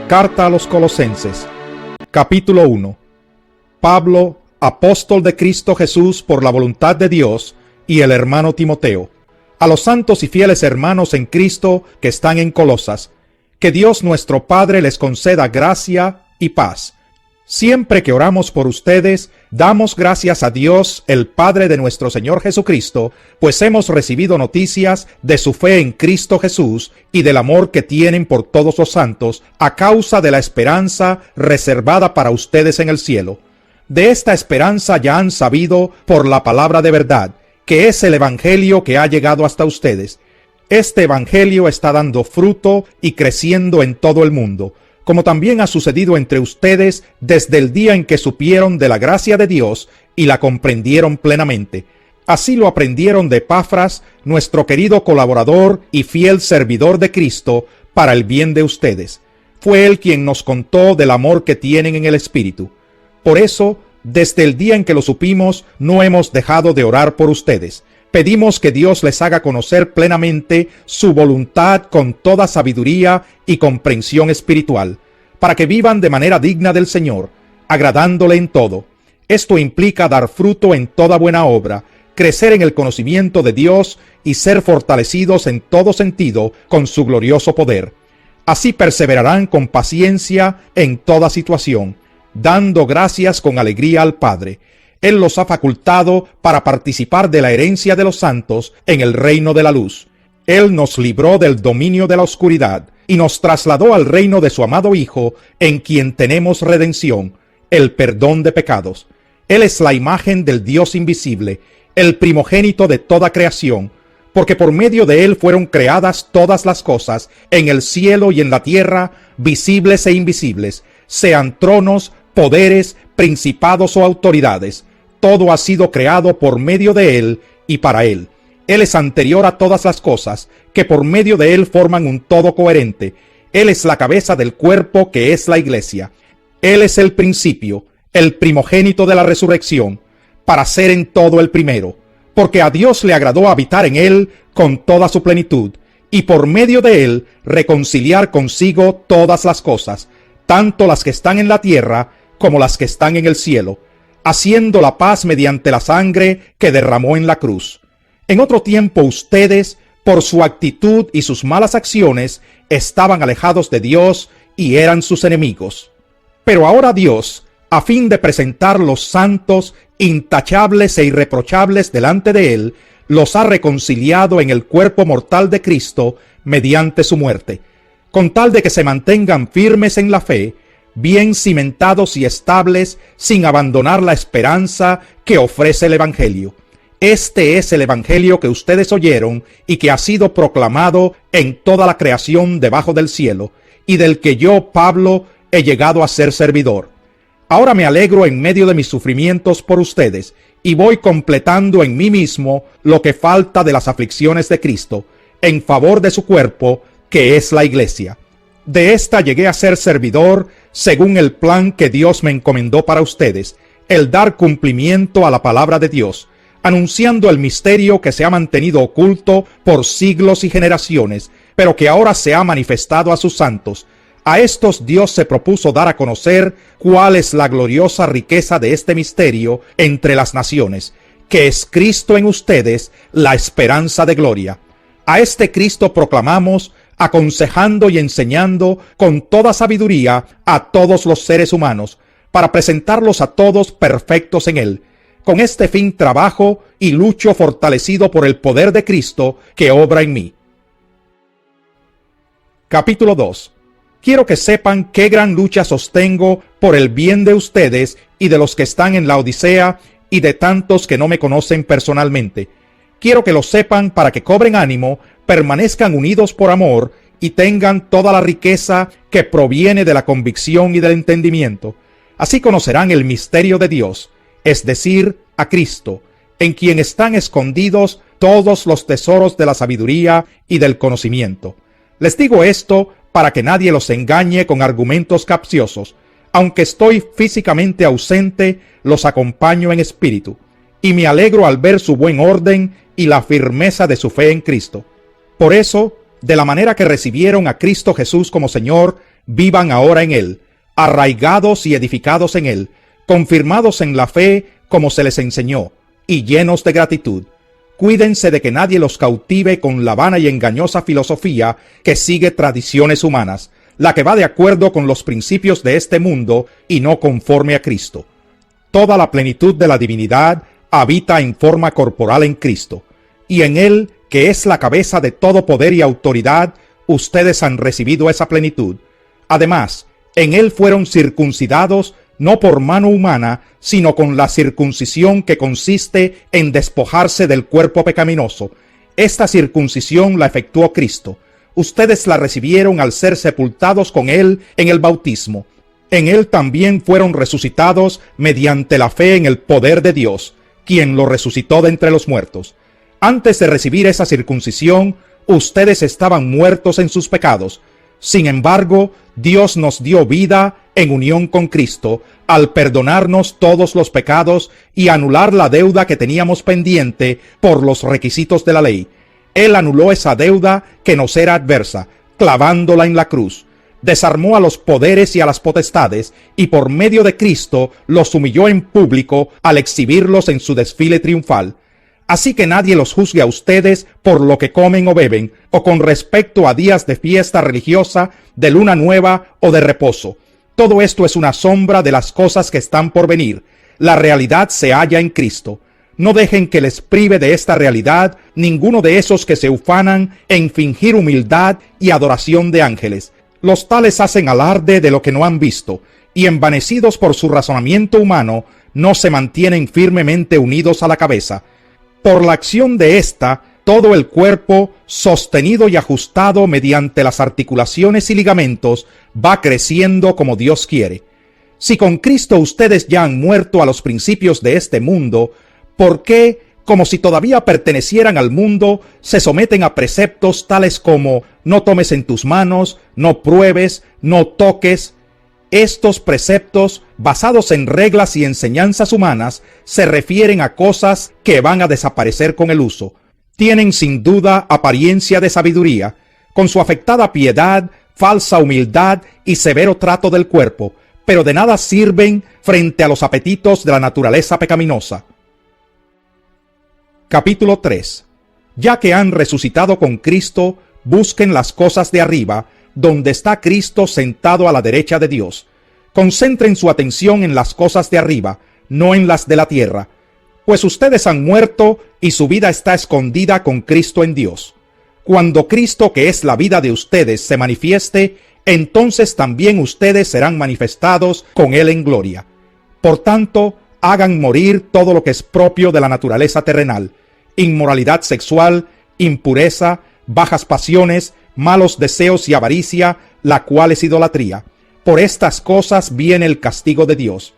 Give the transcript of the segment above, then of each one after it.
Carta a los Colosenses, capítulo 1. Pablo, apóstol de Cristo Jesús por la voluntad de Dios, y el hermano Timoteo, a los santos y fieles hermanos en Cristo que están en Colosas, que Dios nuestro Padre les conceda gracia y paz. Siempre que oramos por ustedes, damos gracias a Dios, el Padre de nuestro Señor Jesucristo, pues hemos recibido noticias de su fe en Cristo Jesús y del amor que tienen por todos los santos, a causa de la esperanza reservada para ustedes en el cielo. De esta esperanza ya han sabido por la palabra de verdad, que es el Evangelio que ha llegado hasta ustedes. Este Evangelio está dando fruto y creciendo en todo el mundo, como también ha sucedido entre ustedes desde el día en que supieron de la gracia de Dios y la comprendieron plenamente. Así lo aprendieron de Epafras, nuestro querido colaborador y fiel servidor de Cristo, para el bien de ustedes. Fue él quien nos contó del amor que tienen en el Espíritu. Por eso, desde el día en que lo supimos, no hemos dejado de orar por ustedes. Pedimos que Dios les haga conocer plenamente su voluntad con toda sabiduría y comprensión espiritual, para que vivan de manera digna del Señor, agradándole en todo. Esto implica dar fruto en toda buena obra, crecer en el conocimiento de Dios y ser fortalecidos en todo sentido con su glorioso poder. Así perseverarán con paciencia en toda situación, dando gracias con alegría al Padre. Él los ha facultado para participar de la herencia de los santos en el reino de la luz. Él nos libró del dominio de la oscuridad y nos trasladó al reino de su amado Hijo, en quien tenemos redención, el perdón de pecados. Él es la imagen del Dios invisible, el primogénito de toda creación, porque por medio de él fueron creadas todas las cosas, en el cielo y en la tierra, visibles e invisibles, sean tronos, poderes, principados o autoridades. Todo ha sido creado por medio de él y para él. Él es anterior a todas las cosas, que por medio de él forman un todo coherente. Él es la cabeza del cuerpo que es la iglesia. Él es el principio, el primogénito de la resurrección, para ser en todo el primero, porque a Dios le agradó habitar en él con toda su plenitud, y por medio de él reconciliar consigo todas las cosas, tanto las que están en la tierra como las que están en el cielo, haciendo la paz mediante la sangre que derramó en la cruz. En otro tiempo ustedes, por su actitud y sus malas acciones, estaban alejados de Dios y eran sus enemigos. Pero ahora Dios, a fin de presentar los santos, intachables e irreprochables delante de él, los ha reconciliado en el cuerpo mortal de Cristo mediante su muerte, con tal de que se mantengan firmes en la fe, bien cimentados y estables, sin abandonar la esperanza que ofrece el Evangelio. Este es el Evangelio que ustedes oyeron y que ha sido proclamado en toda la creación debajo del cielo, y del que yo, Pablo, he llegado a ser servidor. Ahora me alegro en medio de mis sufrimientos por ustedes, y voy completando en mí mismo lo que falta de las aflicciones de Cristo, en favor de su cuerpo, que es la iglesia. De esta llegué a ser servidor según el plan que Dios me encomendó para ustedes, el dar cumplimiento a la palabra de Dios, anunciando el misterio que se ha mantenido oculto por siglos y generaciones, pero que ahora se ha manifestado a sus santos. A estos Dios se propuso dar a conocer cuál es la gloriosa riqueza de este misterio entre las naciones, que es Cristo en ustedes, la esperanza de gloria. A este Cristo proclamamos, aconsejando y enseñando con toda sabiduría a todos los seres humanos, para presentarlos a todos perfectos en él. Con este fin trabajo y lucho fortalecido por el poder de Cristo que obra en mí. Capítulo 2. Quiero que sepan qué gran lucha sostengo por el bien de ustedes y de los que están en la Odisea y de tantos que no me conocen personalmente. Quiero que lo sepan para que cobren ánimo, permanezcan unidos por amor y tengan toda la riqueza que proviene de la convicción y del entendimiento. Así conocerán el misterio de Dios, es decir, a Cristo, en quien están escondidos todos los tesoros de la sabiduría y del conocimiento. Les digo esto para que nadie los engañe con argumentos capciosos. Aunque estoy físicamente ausente, los acompaño en espíritu, y me alegro al ver su buen orden y la firmeza de su fe en Cristo. Por eso, de la manera que recibieron a Cristo Jesús como Señor, vivan ahora en Él, arraigados y edificados en Él, confirmados en la fe como se les enseñó, y llenos de gratitud. Cuídense de que nadie los cautive con la vana y engañosa filosofía que sigue tradiciones humanas, la que va de acuerdo con los principios de este mundo y no conforme a Cristo. Toda la plenitud de la divinidad habita en forma corporal en Cristo, y en Él, que es la cabeza de todo poder y autoridad, ustedes han recibido esa plenitud. Además, en Él fueron circuncidados no por mano humana, sino con la circuncisión que consiste en despojarse del cuerpo pecaminoso. Esta circuncisión la efectuó Cristo. Ustedes la recibieron al ser sepultados con Él en el bautismo. En Él también fueron resucitados mediante la fe en el poder de Dios, quien lo resucitó de entre los muertos. Antes de recibir esa circuncisión, ustedes estaban muertos en sus pecados. Sin embargo, Dios nos dio vida en unión con Cristo, al perdonarnos todos los pecados y anular la deuda que teníamos pendiente por los requisitos de la ley. Él anuló esa deuda que nos era adversa, clavándola en la cruz. Desarmó a los poderes y a las potestades, y por medio de Cristo los humilló en público al exhibirlos en su desfile triunfal. Así que nadie los juzgue a ustedes por lo que comen o beben, o con respecto a días de fiesta religiosa, de luna nueva o de reposo. Todo esto es una sombra de las cosas que están por venir. La realidad se halla en Cristo. No dejen que les prive de esta realidad ninguno de esos que se ufanan en fingir humildad y adoración de ángeles. Los tales hacen alarde de lo que no han visto, y envanecidos por su razonamiento humano, no se mantienen firmemente unidos a la cabeza. Por la acción de ésta, todo el cuerpo, sostenido y ajustado mediante las articulaciones y ligamentos, va creciendo como Dios quiere. Si con Cristo ustedes ya han muerto a los principios de este mundo, ¿por qué, como si todavía pertenecieran al mundo, se someten a preceptos tales como no tomes en tus manos, no pruebes, no toques? Estos preceptos, basados en reglas y enseñanzas humanas, se refieren a cosas que van a desaparecer con el uso. Tienen sin duda apariencia de sabiduría, con su afectada piedad, falsa humildad y severo trato del cuerpo, pero de nada sirven frente a los apetitos de la naturaleza pecaminosa. Capítulo 3. Ya que han resucitado con Cristo, busquen las cosas de arriba, donde está Cristo sentado a la derecha de Dios. Concentren su atención en las cosas de arriba, no en las de la tierra, pues ustedes han muerto y su vida está escondida con Cristo en Dios. Cuando Cristo, que es la vida de ustedes, se manifieste, entonces también ustedes serán manifestados con Él en gloria. Por tanto, hagan morir todo lo que es propio de la naturaleza terrenal: inmoralidad sexual, impureza, bajas pasiones, malos deseos y avaricia, la cual es idolatría. Por estas cosas viene el castigo de Dios.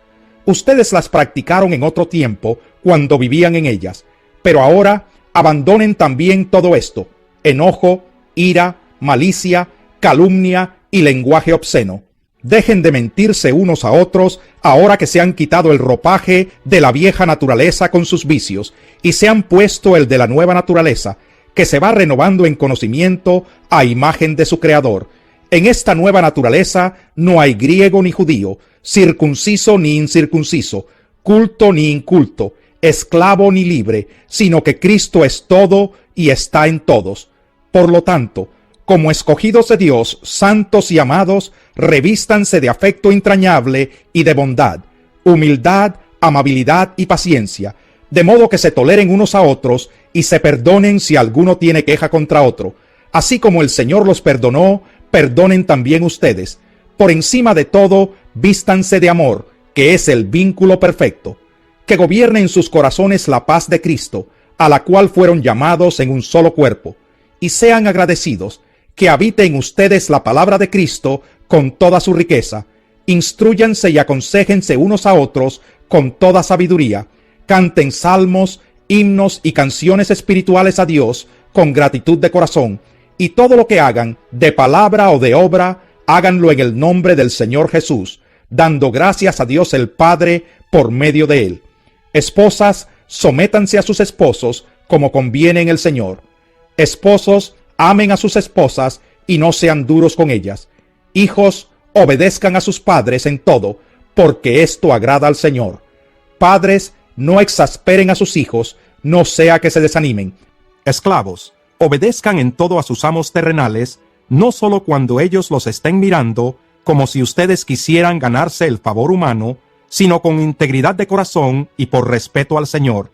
Ustedes las practicaron en otro tiempo, cuando vivían en ellas, pero ahora abandonen también todo esto: enojo, ira, malicia, calumnia y lenguaje obsceno. Dejen de mentirse unos a otros, ahora que se han quitado el ropaje de la vieja naturaleza con sus vicios, y se han puesto el de la nueva naturaleza, que se va renovando en conocimiento a imagen de su Creador. En esta nueva naturaleza no hay griego ni judío, circunciso ni incircunciso, culto ni inculto, esclavo ni libre, sino que Cristo es todo y está en todos. Por lo tanto, como escogidos de Dios, santos y amados, revístanse de afecto entrañable y de bondad, humildad, amabilidad y paciencia, de modo que se toleren unos a otros y se perdonen si alguno tiene queja contra otro. Así como el Señor los perdonó, perdonen también ustedes. Por encima de todo, vístanse de amor, que es el vínculo perfecto. Que gobierne en sus corazones la paz de Cristo, a la cual fueron llamados en un solo cuerpo. Y sean agradecidos. Que habite en ustedes la palabra de Cristo con toda su riqueza. Instrúyanse y aconséjense unos a otros con toda sabiduría. Canten salmos, himnos y canciones espirituales a Dios con gratitud de corazón. Y todo lo que hagan, de palabra o de obra, háganlo en el nombre del Señor Jesús, dando gracias a Dios el Padre por medio de Él. Esposas, sométanse a sus esposos como conviene en el Señor. Esposos, amen a sus esposas y no sean duros con ellas. Hijos, obedezcan a sus padres en todo, porque esto agrada al Señor. Padres, no exasperen a sus hijos, no sea que se desanimen. Esclavos, obedezcan en todo a sus amos terrenales, no solo cuando ellos los estén mirando, como si ustedes quisieran ganarse el favor humano, sino con integridad de corazón y por respeto al Señor.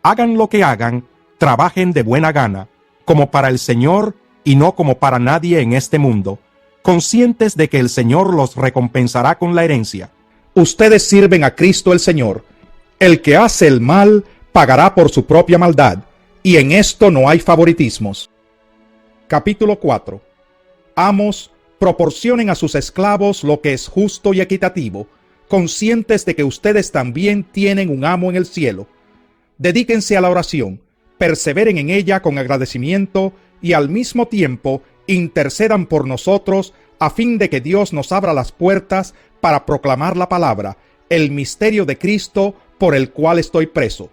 Hagan lo que hagan, trabajen de buena gana, como para el Señor y no como para nadie en este mundo, conscientes de que el Señor los recompensará con la herencia. Ustedes sirven a Cristo el Señor. El que hace el mal pagará por su propia maldad, y en esto no hay favoritismos. Capítulo 4. Amos, proporcionen a sus esclavos lo que es justo y equitativo, conscientes de que ustedes también tienen un amo en el cielo. Dedíquense a la oración, perseveren en ella con agradecimiento y al mismo tiempo intercedan por nosotros a fin de que Dios nos abra las puertas para proclamar la palabra, el misterio de Cristo por el cual estoy preso.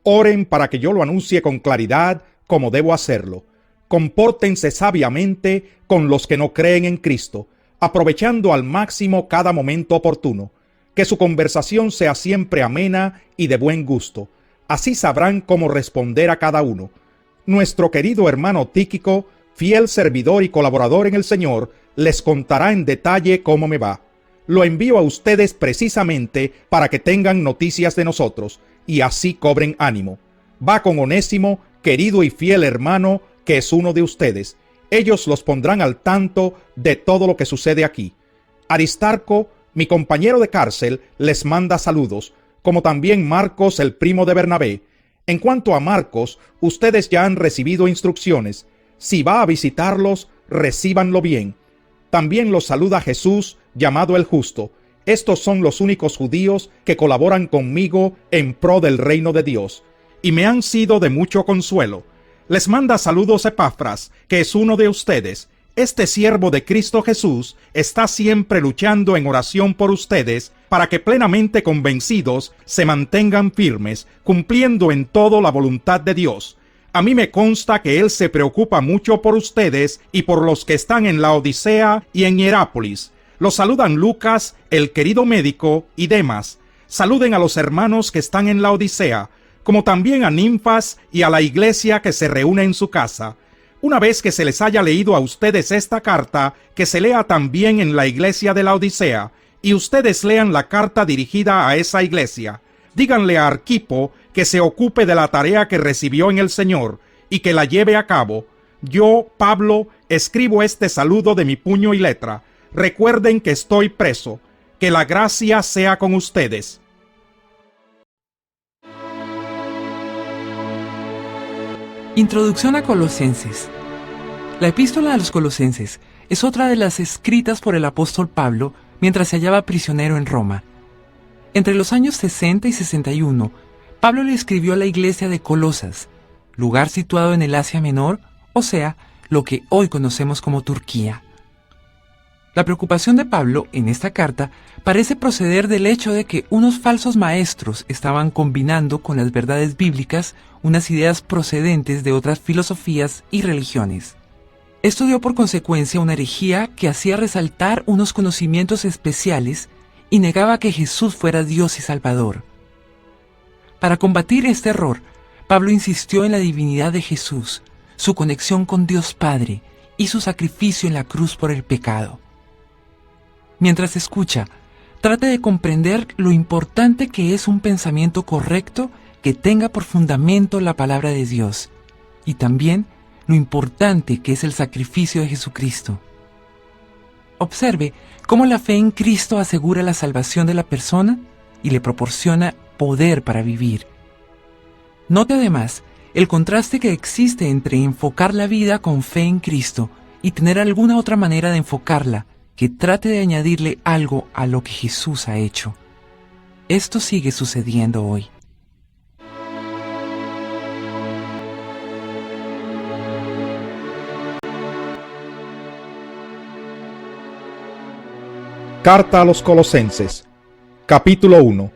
Oren para que yo lo anuncie con claridad como debo hacerlo. Compórtense sabiamente con los que no creen en Cristo, aprovechando al máximo cada momento oportuno. Que su conversación sea siempre amena y de buen gusto. Así sabrán cómo responder a cada uno. Nuestro querido hermano Tíquico, fiel servidor y colaborador en el Señor, les contará en detalle cómo me va. Lo envío a ustedes precisamente para que tengan noticias de nosotros y así cobren ánimo. Va con Onésimo, querido y fiel hermano, que es uno de ustedes. Ellos los pondrán al tanto de todo lo que sucede aquí. Aristarco, mi compañero de cárcel, les manda saludos, como también Marcos, el primo de Bernabé. En cuanto a Marcos, ustedes ya han recibido instrucciones. Si va a visitarlos, recíbanlo bien. También los saluda Jesús, llamado el Justo. Estos son los únicos judíos que colaboran conmigo en pro del reino de Dios, y me han sido de mucho consuelo. Les manda saludos Epafras, que es uno de ustedes. Este siervo de Cristo Jesús está siempre luchando en oración por ustedes, para que plenamente convencidos se mantengan firmes, cumpliendo en todo la voluntad de Dios. A mí me consta que él se preocupa mucho por ustedes y por los que están en la Odisea y en Hierápolis. Los saludan Lucas, el querido médico, y Demas. Saluden a los hermanos que están en la Odisea, como también a Ninfas y a la iglesia que se reúne en su casa. Una vez que se les haya leído a ustedes esta carta, que se lea también en la iglesia de la Odisea, y ustedes lean la carta dirigida a esa iglesia. Díganle a Arquipo que se ocupe de la tarea que recibió en el Señor y que la lleve a cabo. Yo, Pablo, escribo este saludo de mi puño y letra. Recuerden que estoy preso. Que la gracia sea con ustedes. Introducción a Colosenses. La epístola a los Colosenses es otra de las escritas por el apóstol Pablo mientras se hallaba prisionero en Roma. Entre los años 60 y 61, Pablo le escribió a la iglesia de Colosas, lugar situado en el Asia Menor, o sea, lo que hoy conocemos como Turquía. La preocupación de Pablo en esta carta parece proceder del hecho de que unos falsos maestros estaban combinando con las verdades bíblicas unas ideas procedentes de otras filosofías y religiones. Esto dio por consecuencia una herejía que hacía resaltar unos conocimientos especiales y negaba que Jesús fuera Dios y Salvador. Para combatir este error, Pablo insistió en la divinidad de Jesús, su conexión con Dios Padre y su sacrificio en la cruz por el pecado. Mientras escucha, trate de comprender lo importante que es un pensamiento correcto que tenga por fundamento la palabra de Dios, y también lo importante que es el sacrificio de Jesucristo. Observe cómo la fe en Cristo asegura la salvación de la persona y le proporciona poder para vivir. Note además el contraste que existe entre enfocar la vida con fe en Cristo y tener alguna otra manera de enfocarla que trate de añadirle algo a lo que Jesús ha hecho. Esto sigue sucediendo hoy. Carta a los Colosenses, capítulo 1.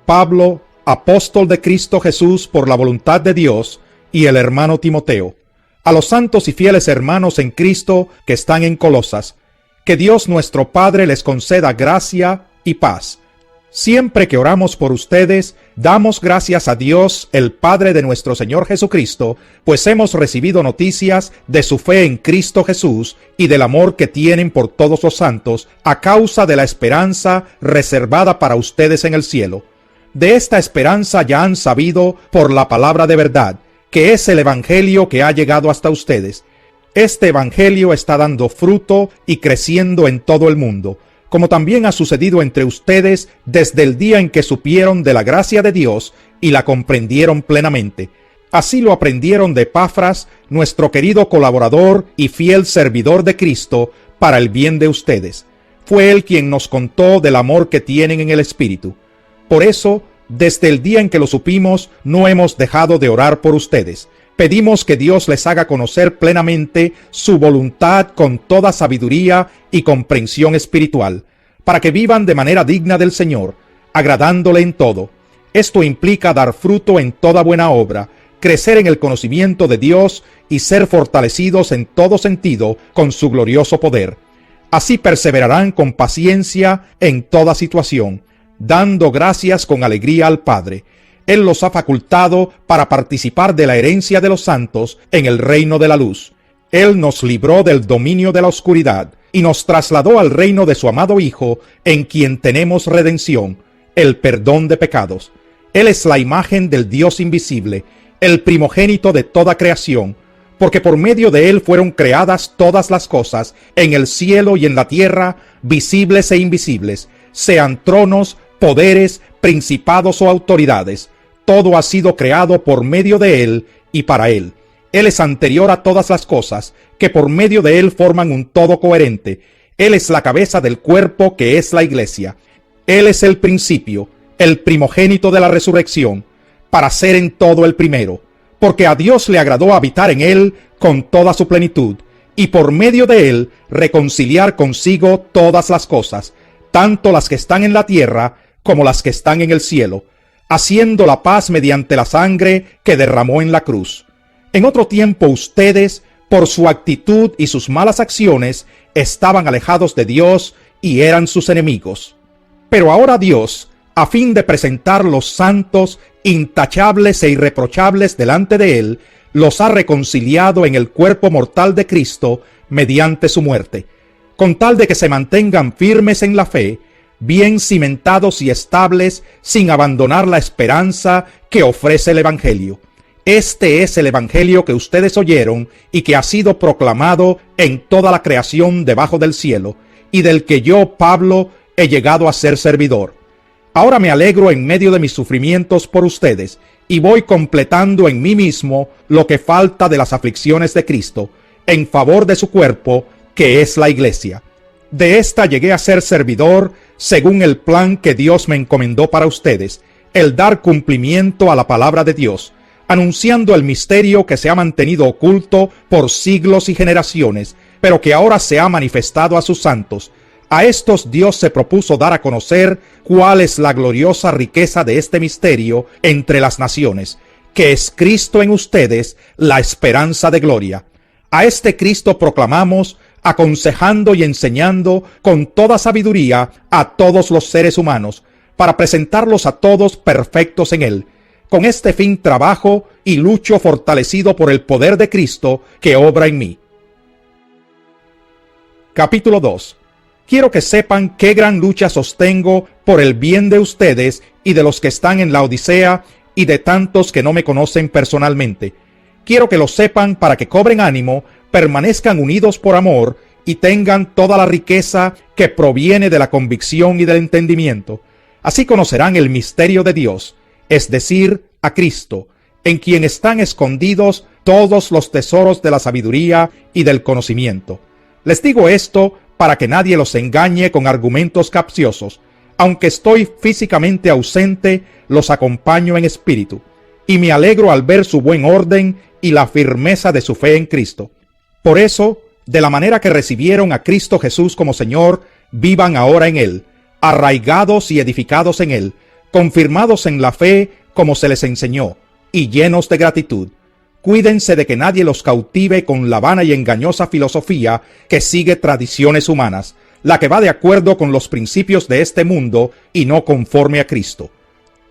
Pablo, apóstol de Cristo Jesús por la voluntad de Dios, y el hermano Timoteo, a los santos y fieles hermanos en Cristo que están en Colosas, Que Dios nuestro Padre les conceda gracia y paz. Siempre que oramos por ustedes, damos gracias a Dios, el Padre de nuestro Señor Jesucristo, pues hemos recibido noticias de su fe en Cristo Jesús y del amor que tienen por todos los santos a causa de la esperanza reservada para ustedes en el cielo. De esta esperanza ya han sabido por la palabra de verdad, que es el Evangelio que ha llegado hasta ustedes. Este Evangelio está dando fruto y creciendo en todo el mundo, como también ha sucedido entre ustedes desde el día en que supieron de la gracia de Dios y la comprendieron plenamente. Así lo aprendieron de Epafras, nuestro querido colaborador y fiel servidor de Cristo, para el bien de ustedes. Fue él quien nos contó del amor que tienen en el Espíritu. Por eso, desde el día en que lo supimos, no hemos dejado de orar por ustedes. Pedimos que Dios les haga conocer plenamente su voluntad con toda sabiduría y comprensión espiritual, para que vivan de manera digna del Señor, agradándole en todo. Esto implica dar fruto en toda buena obra, crecer en el conocimiento de Dios y ser fortalecidos en todo sentido con su glorioso poder. Así perseverarán con paciencia en toda situación, dando gracias con alegría al Padre. Él los ha facultado para participar de la herencia de los santos en el reino de la luz. Él nos libró del dominio de la oscuridad y nos trasladó al reino de su amado Hijo, en quien tenemos redención, el perdón de pecados. Él es la imagen del Dios invisible, el primogénito de toda creación, porque por medio de él fueron creadas todas las cosas, en el cielo y en la tierra, visibles e invisibles, sean tronos, poderes, principados o autoridades. Todo ha sido creado por medio de él y para él. Él es anterior a todas las cosas, que por medio de él forman un todo coherente. Él es la cabeza del cuerpo que es la iglesia. Él es el principio, el primogénito de la resurrección, para ser en todo el primero, porque a Dios le agradó habitar en él con toda su plenitud, y por medio de él reconciliar consigo todas las cosas, tanto las que están en la tierra como las que están en el cielo, haciendo la paz mediante la sangre que derramó en la cruz. En otro tiempo ustedes, por su actitud y sus malas acciones, estaban alejados de Dios y eran sus enemigos. Pero ahora Dios, a fin de presentar los santos, intachables e irreprochables delante de él, los ha reconciliado en el cuerpo mortal de Cristo mediante su muerte, con tal de que se mantengan firmes en la fe, bien cimentados y estables, sin abandonar la esperanza que ofrece el Evangelio. Este es el Evangelio que ustedes oyeron y que ha sido proclamado en toda la creación debajo del cielo, y del que yo, Pablo, he llegado a ser servidor. Ahora me alegro en medio de mis sufrimientos por ustedes, y voy completando en mí mismo lo que falta de las aflicciones de Cristo, en favor de su cuerpo, que es la iglesia. De esta llegué a ser servidor, según el plan que Dios me encomendó para ustedes, el dar cumplimiento a la palabra de Dios, anunciando el misterio que se ha mantenido oculto por siglos y generaciones, pero que ahora se ha manifestado a sus santos. A estos Dios se propuso dar a conocer cuál es la gloriosa riqueza de este misterio entre las naciones, que es Cristo en ustedes, la esperanza de gloria. A este Cristo proclamamos, aconsejando y enseñando con toda sabiduría a todos los seres humanos, para presentarlos a todos perfectos en él. Con este fin trabajo y lucho fortalecido por el poder de Cristo que obra en mí. Capítulo 2. Quiero que sepan qué gran lucha sostengo por el bien de ustedes y de los que están en la Odisea y de tantos que no me conocen personalmente. Quiero que lo sepan para que cobren ánimo, permanezcan unidos por amor y tengan toda la riqueza que proviene de la convicción y del entendimiento. Así conocerán el misterio de Dios, es decir, a Cristo, en quien están escondidos todos los tesoros de la sabiduría y del conocimiento. Les digo esto para que nadie los engañe con argumentos capciosos. Aunque estoy físicamente ausente, los acompaño en espíritu, y me alegro al ver su buen orden y la firmeza de su fe en Cristo. Por eso, de la manera que recibieron a Cristo Jesús como Señor, vivan ahora en Él, arraigados y edificados en Él, confirmados en la fe como se les enseñó, y llenos de gratitud. Cuídense de que nadie los cautive con la vana y engañosa filosofía que sigue tradiciones humanas, la que va de acuerdo con los principios de este mundo y no conforme a Cristo.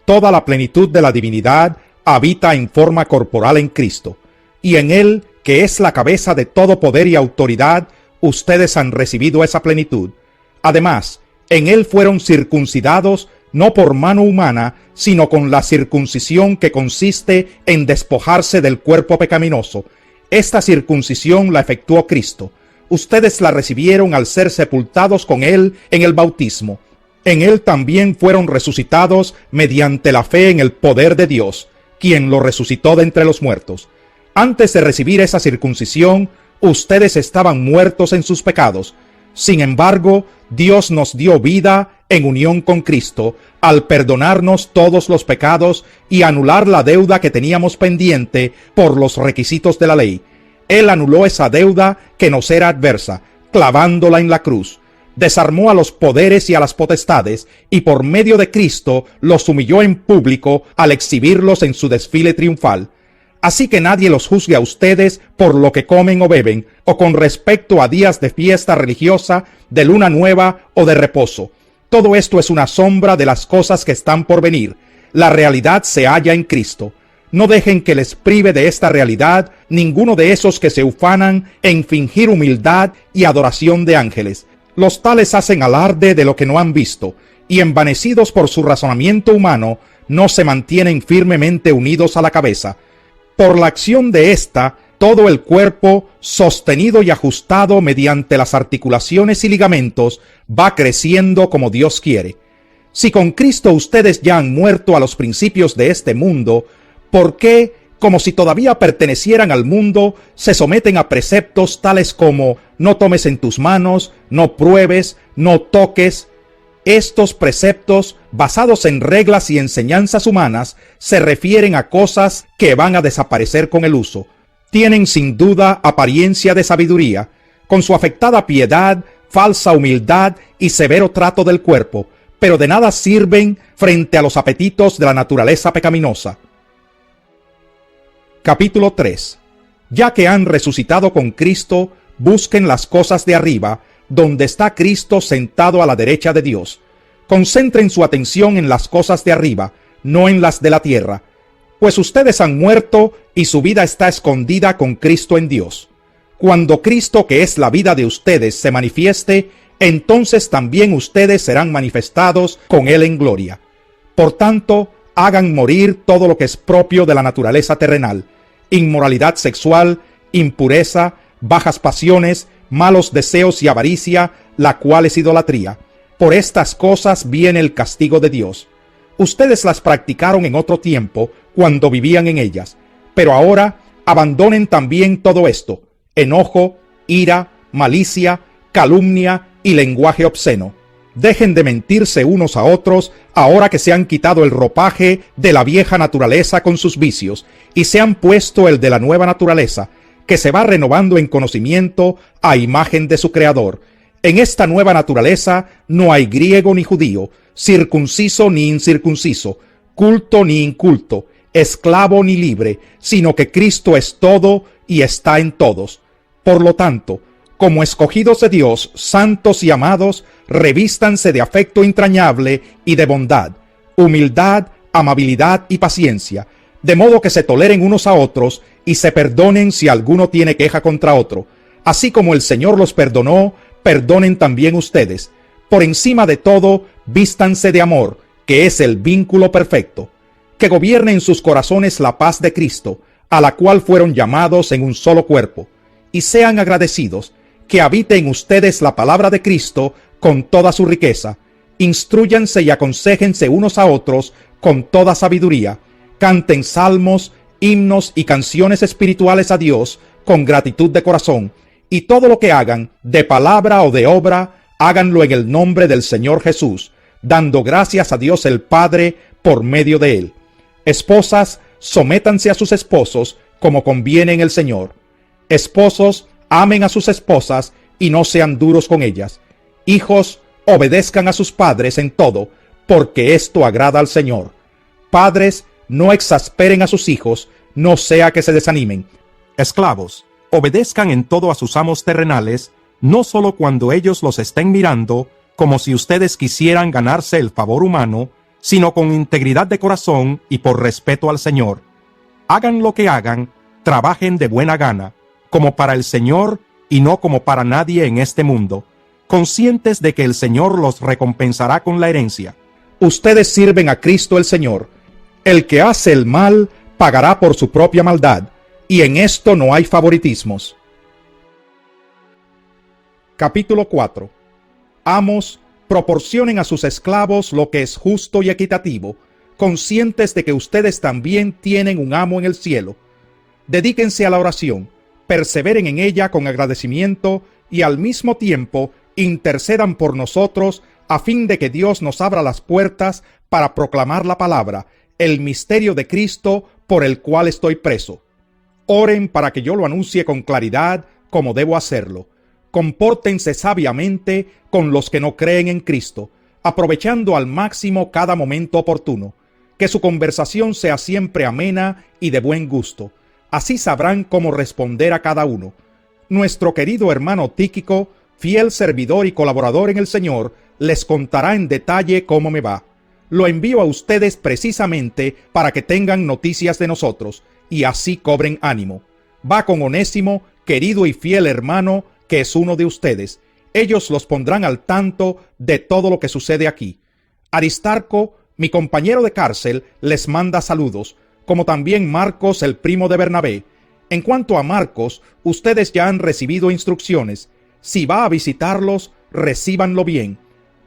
Toda la plenitud de la divinidad habita en forma corporal en Cristo, y en Él, que es la cabeza de todo poder y autoridad, ustedes han recibido esa plenitud. Además, en Él fueron circuncidados no por mano humana, sino con la circuncisión que consiste en despojarse del cuerpo pecaminoso. Esta circuncisión la efectuó Cristo. Ustedes la recibieron al ser sepultados con Él en el bautismo. En Él también fueron resucitados mediante la fe en el poder de Dios, quien lo resucitó de entre los muertos. Antes de recibir esa circuncisión, ustedes estaban muertos en sus pecados. Sin embargo, Dios nos dio vida en unión con Cristo, al perdonarnos todos los pecados y anular la deuda que teníamos pendiente por los requisitos de la ley. Él anuló esa deuda que nos era adversa, clavándola en la cruz. Desarmó a los poderes y a las potestades, y por medio de Cristo los humilló en público al exhibirlos en su desfile triunfal. Así que nadie los juzgue a ustedes por lo que comen o beben, o con respecto a días de fiesta religiosa, de luna nueva o de reposo. Todo esto es una sombra de las cosas que están por venir. La realidad se halla en Cristo. No dejen que les prive de esta realidad ninguno de esos que se ufanan en fingir humildad y adoración de ángeles. Los tales hacen alarde de lo que no han visto, y envanecidos por su razonamiento humano, no se mantienen firmemente unidos a la cabeza. Por la acción de ésta, todo el cuerpo, sostenido y ajustado mediante las articulaciones y ligamentos, va creciendo como Dios quiere. Si con Cristo ustedes ya han muerto a los principios de este mundo, ¿por qué, como si todavía pertenecieran al mundo, se someten a preceptos tales como no tomes en tus manos, no pruebes, no toques? Estos preceptos, basados en reglas y enseñanzas humanas, se refieren a cosas que van a desaparecer con el uso. Tienen sin duda apariencia de sabiduría, con su afectada piedad, falsa humildad y severo trato del cuerpo, pero de nada sirven frente a los apetitos de la naturaleza pecaminosa. Capítulo 3. Ya que han resucitado con Cristo, busquen las cosas de arriba, donde está Cristo sentado a la derecha de Dios. Concentren su atención en las cosas de arriba, no en las de la tierra, pues ustedes han muerto y su vida está escondida con Cristo en Dios. Cuando Cristo, que es la vida de ustedes, se manifieste, entonces también ustedes serán manifestados con Él en gloria. Por tanto, hagan morir todo lo que es propio de la naturaleza terrenal: inmoralidad sexual, impureza, bajas pasiones, malos deseos y avaricia, la cual es idolatría. Por estas cosas viene el castigo de Dios. Ustedes las practicaron en otro tiempo, cuando vivían en ellas, pero ahora abandonen también todo esto: enojo, ira, malicia, calumnia y lenguaje obsceno. Dejen de mentirse unos a otros, ahora que se han quitado el ropaje de la vieja naturaleza con sus vicios, y se han puesto el de la nueva naturaleza, que se va renovando en conocimiento a imagen de su Creador. En esta nueva naturaleza no hay griego ni judío, circunciso ni incircunciso, culto ni inculto, esclavo ni libre, sino que Cristo es todo y está en todos. Por lo tanto, como escogidos de Dios, santos y amados, revístanse de afecto entrañable y de bondad, humildad, amabilidad y paciencia, de modo que se toleren unos a otros y se perdonen si alguno tiene queja contra otro. Así como el Señor los perdonó, perdonen también ustedes. Por encima de todo, vístanse de amor, que es el vínculo perfecto. Que gobierne en sus corazones la paz de Cristo, a la cual fueron llamados en un solo cuerpo. Y sean agradecidos. Que habite en ustedes la palabra de Cristo con toda su riqueza. Instrúyanse y aconséjense unos a otros con toda sabiduría. Canten salmos, himnos y canciones espirituales a Dios con gratitud de corazón. Y todo lo que hagan, de palabra o de obra, háganlo en el nombre del Señor Jesús, dando gracias a Dios el Padre por medio de Él. Esposas, sométanse a sus esposos como conviene en el Señor. Esposos, amen a sus esposas y no sean duros con ellas. Hijos, obedezcan a sus padres en todo, porque esto agrada al Señor. Padres, no exasperen a sus hijos, no sea que se desanimen. Esclavos, obedezcan en todo a sus amos terrenales, no solo cuando ellos los estén mirando, como si ustedes quisieran ganarse el favor humano, sino con integridad de corazón y por respeto al Señor. Hagan lo que hagan, trabajen de buena gana, como para el Señor y no como para nadie en este mundo, conscientes de que el Señor los recompensará con la herencia. Ustedes sirven a Cristo el Señor. El que hace el mal pagará por su propia maldad, y en esto no hay favoritismos. Capítulo 4. Amos, proporcionen a sus esclavos lo que es justo y equitativo, conscientes de que ustedes también tienen un amo en el cielo. Dedíquense a la oración, perseveren en ella con agradecimiento y al mismo tiempo intercedan por nosotros a fin de que Dios nos abra las puertas para proclamar la palabra, el misterio de Cristo por el cual estoy preso. Oren para que yo lo anuncie con claridad como debo hacerlo. Compórtense sabiamente con los que no creen en Cristo, aprovechando al máximo cada momento oportuno. Que su conversación sea siempre amena y de buen gusto. Así sabrán cómo responder a cada uno. Nuestro querido hermano Tíquico, fiel servidor y colaborador en el Señor, les contará en detalle cómo me va. Lo envío a ustedes precisamente para que tengan noticias de nosotros y así cobren ánimo. Va con Onésimo, querido y fiel hermano, que es uno de ustedes. Ellos los pondrán al tanto de todo lo que sucede aquí. Aristarco, mi compañero de cárcel, les manda saludos, como también Marcos, el primo de Bernabé. En cuanto a Marcos, ustedes ya han recibido instrucciones. Si va a visitarlos, recíbanlo bien.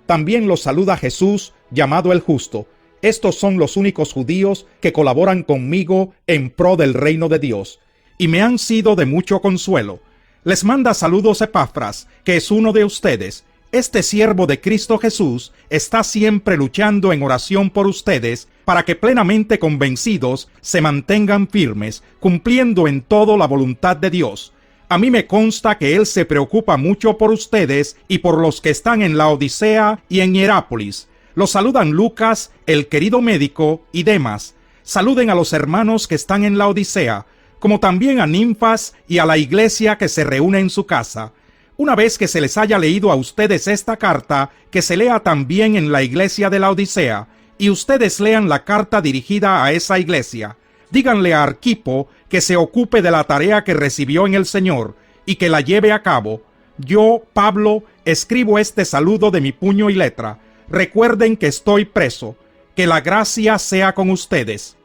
También los saluda Jesús, llamado el Justo. Estos son los únicos judíos que colaboran conmigo en pro del reino de Dios, y me han sido de mucho consuelo. Les manda saludos Epafras, que es uno de ustedes. Este siervo de Cristo Jesús está siempre luchando en oración por ustedes, para que plenamente convencidos se mantengan firmes, cumpliendo en todo la voluntad de Dios. A mí me consta que él se preocupa mucho por ustedes y por los que están en la Odisea y en Hierápolis. Los saludan Lucas, el querido médico, y Demas. Saluden a los hermanos que están en la Odisea, como también a Ninfas y a la iglesia que se reúne en su casa. Una vez que se les haya leído a ustedes esta carta, que se lea también en la iglesia de la Odisea, y ustedes lean la carta dirigida a esa iglesia. Díganle a Arquipo que se ocupe de la tarea que recibió en el Señor, y que la lleve a cabo. Yo, Pablo, escribo este saludo de mi puño y letra. Recuerden que estoy preso. Que la gracia sea con ustedes.